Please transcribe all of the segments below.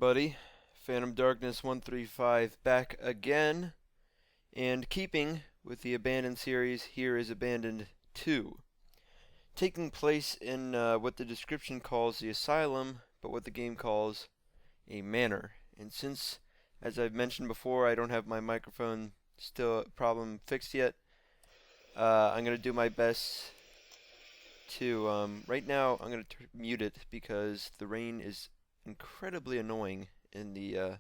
everybody, Phantom Darkness 135 back again, and keeping with the Abandoned series, here is Abandoned 2, taking place in what the description calls the asylum, but what the game calls a manor. And since, as I've mentioned before, I don't have my microphone still problem fixed yet, I'm going to do my best to, right now I'm going to mute it because the rain is incredibly annoying in the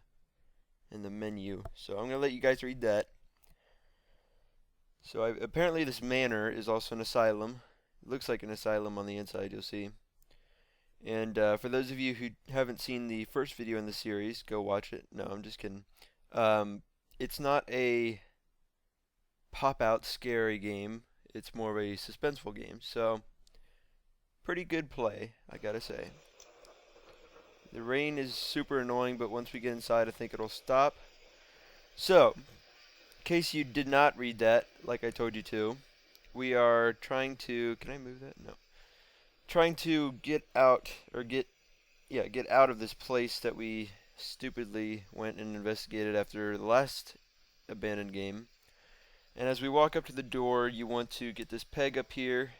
menu. So I'm gonna let you guys read that. So apparently this manor is also an asylum. It looks like an asylum on the inside, you'll see. And for those of you who haven't seen the first video in the series, go watch it. No, I'm just kidding. It's not a pop-out scary game. It's more of a suspenseful game. So pretty good play, I gotta say. The rain is super annoying, but once we get inside, I think it'll stop. So, in case you did not read that, like I told you to, we are trying to, can I move that? No. Trying to get out, or get out of this place that we stupidly went and investigated after the last abandoned game. And as we walk up to the door, you want to get this peg up here,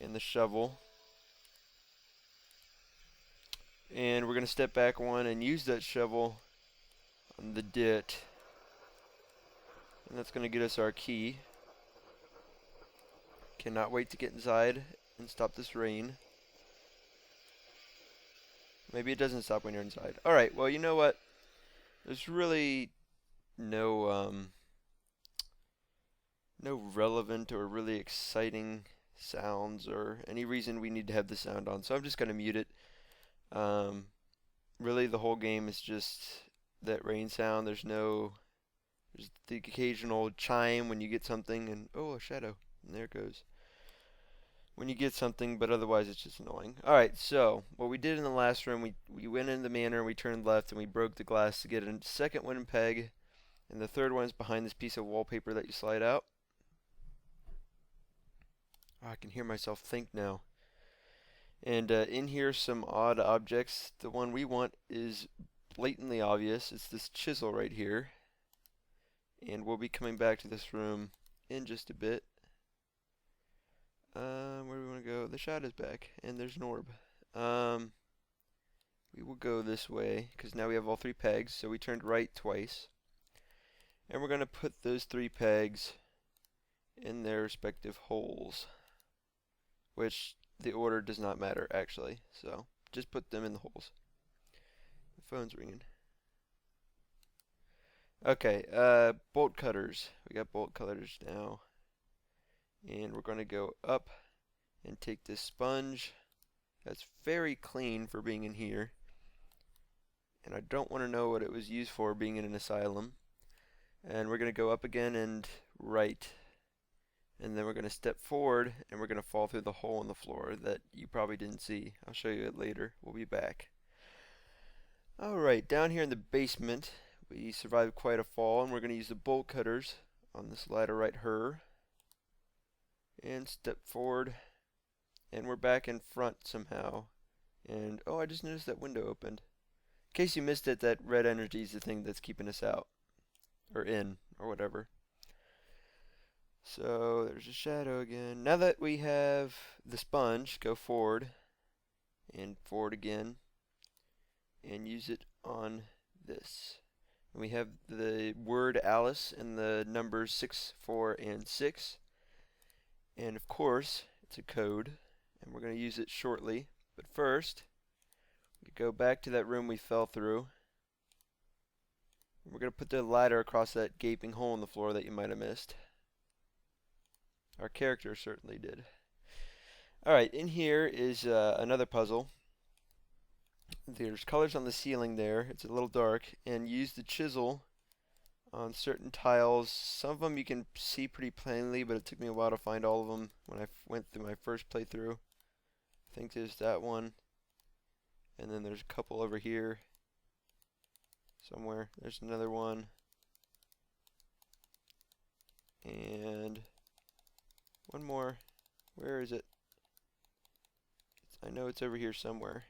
and the shovel. And we're going to step back one and use that shovel on the dit. And that's going to get us our key. Cannot wait to get inside and stop this rain. Maybe it doesn't stop when you're inside. Alright, well, you know what? There's really no relevant or really exciting sounds or any reason we need to have the sound on. So I'm just going to mute it. Really, the whole game is just that rain sound. There's the occasional chime when you get something, and oh, a shadow, and there it goes. When you get something, but otherwise it's just annoying. Alright, so what we did in the last room, we went in the manor, we turned left, and we broke the glass to get a second wooden peg, and the third one is behind this piece of wallpaper that you slide out. Oh, I can hear myself think now. And in here, some odd objects. The one we want is blatantly obvious. It's this chisel right here. And we'll be coming back to this room in just a bit. Where do we want to go? The shadow's back, and there's an orb. We will go this way, because now we have all three pegs, so we turned right twice. And we're going to put those three pegs in their respective holes, which the order does not matter, actually. So just put them in the holes. The phone's ringing. Okay, bolt cutters. We got bolt cutters now. And we're going to go up and take this sponge. That's very clean for being in here. And I don't want to know what it was used for being in an asylum. And we're going to go up again and right. And then we're going to step forward and we're going to fall through the hole in the floor that you probably didn't see. I'll show you it later. We'll be back. Alright, down here in the basement, we survived quite a fall, and we're going to use the bolt cutters on this ladder right here. And step forward, and we're back in front somehow. And, oh, I just noticed that window opened. In case you missed it, that red energy is the thing that's keeping us out. Or in, or whatever. So, there's a shadow again. Now that we have the sponge, go forward, and forward again, and use it on this. And we have the word Alice and the numbers 6, 4, and 6. And of course, it's a code, and we're going to use it shortly. But first, we go back to that room we fell through. We're going to put the ladder across that gaping hole in the floor that you might have missed. Our character certainly did. Alright, in here is another puzzle. There's colors on the ceiling there. It's a little dark. And use the chisel on certain tiles. Some of them you can see pretty plainly, but it took me a while to find all of them when I went through my first playthrough. I think there's that one. And then there's a couple over here. Somewhere. There's another one. And one more. Where is it? I know it's over here somewhere.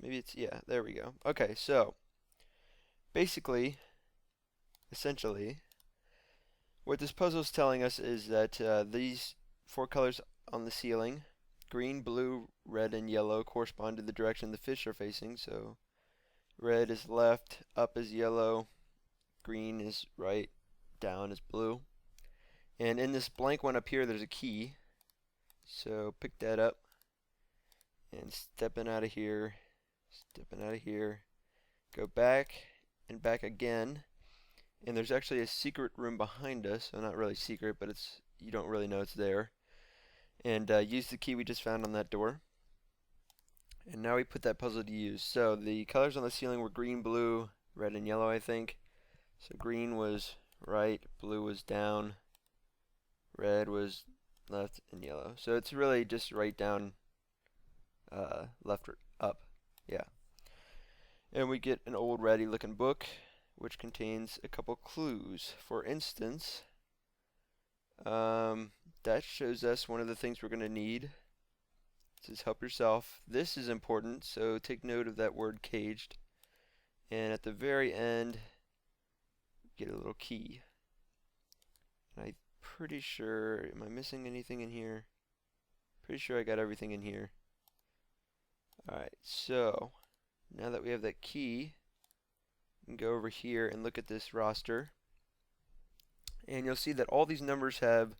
Maybe it's, yeah, there we go. Okay, so basically, essentially, what this puzzle is telling us is that these four colors on the ceiling, green, blue, red, and yellow, correspond to the direction the fish are facing. So red is left, up is yellow, green is right, down is blue. And in this blank one up here, there's a key. So pick that up and stepping out of here, go back and back again. And there's actually a secret room behind us, so not really secret, but it's, you don't really know it's there. And use the key we just found on that door. And now we put that puzzle to use. So the colors on the ceiling were green, blue, red, and yellow, I think. So green was right, blue was down, red was left, and yellow. So it's really just right, down, left, up. Yeah. And we get an old ratty looking book, which contains a couple clues. For instance, that shows us one of the things we're going to need. It says help yourself. This is important, so take note of that word caged. And at the very end, get a little key. And I'm pretty sure, am I missing anything in here? Pretty sure I got everything in here. Alright, so now that we have that key, we can go over here and look at this roster. And you'll see that all these numbers have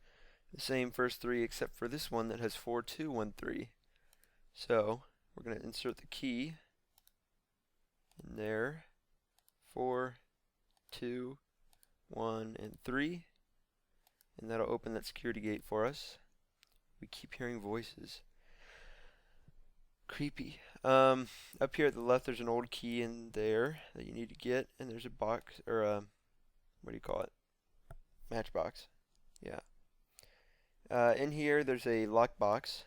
the same first three except for this one that has 4, 2, 1, 3. So we're going to insert the key in there. 4, 2, 1, and 3. And that'll open that security gate for us. We keep hearing voices. Creepy. Up here at the left, there's an old key in there that you need to get, and there's a box, or what do you call it? Matchbox. Yeah. In here, there's a lockbox,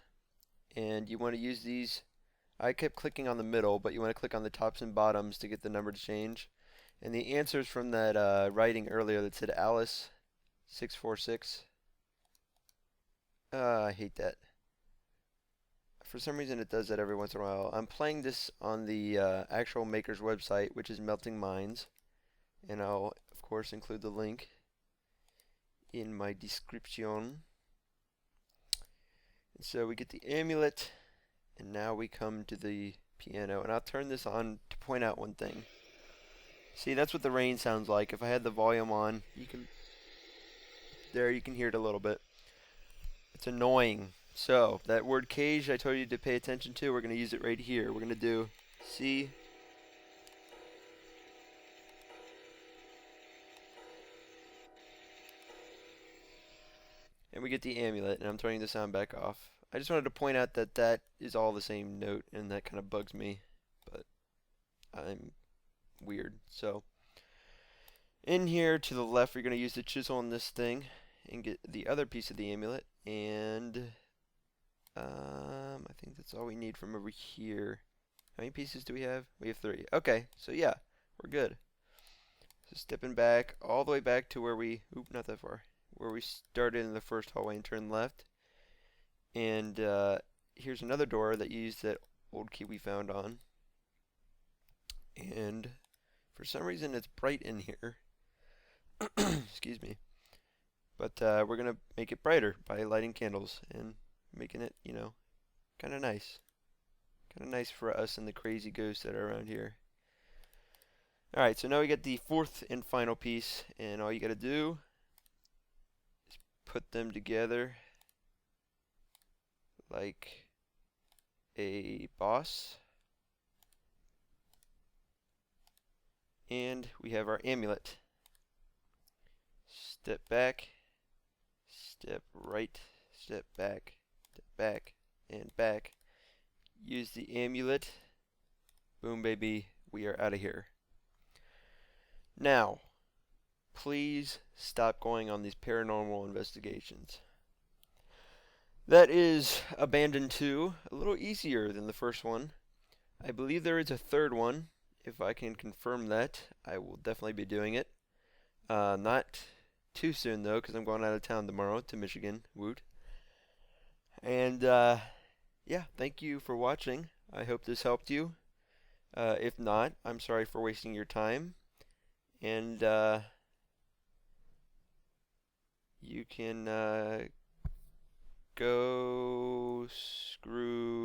and you want to use these. I kept clicking on the middle, but you want to click on the tops and bottoms to get the number to change. And the answers from that writing earlier that said Alice 646. I hate that. For some reason it does that every once in a while. I'm playing this on the actual maker's website, which is Melting Minds. And I'll, of course, include the link in my description. And so we get the amulet, and now we come to the piano. And I'll turn this on to point out one thing. See, that's what the rain sounds like. If I had the volume on, you can hear it a little bit. It's annoying. So, that word cage I told you to pay attention to, we're going to use it right here. We're going to do C. And we get the amulet, and I'm turning the sound back off. I just wanted to point out that that is all the same note, and that kind of bugs me. But I'm weird. So, in here to the left, we're going to use the chisel on this thing and get the other piece of the amulet. And I think that's all we need from over here. How many pieces do we have? We have 3. Okay, so yeah, we're good. So stepping back, all the way back to where we, not that far, where we started in the first hallway and turn left. And here's another door that used that old key we found on. And for some reason it's bright in here. Excuse me. But we're going to make it brighter by lighting candles and making it, you know, kind of nice. Kind of nice for us and the crazy ghosts that are around here. Alright, so now we get the fourth and final piece, and all you got to do is put them together like a boss. And we have our amulet. Step back, step right, step back, and back. Use the amulet. Boom, baby, we are out of here. Now, please stop going on these paranormal investigations. That is Abandoned 2, a little easier than the first one. I believe there is a third one. If I can confirm that, I will definitely be doing it. Not too soon, though, because I'm going out of town tomorrow to Michigan. Woot. And, yeah, thank you for watching. I hope this helped you. If not, I'm sorry for wasting your time, and you can go screw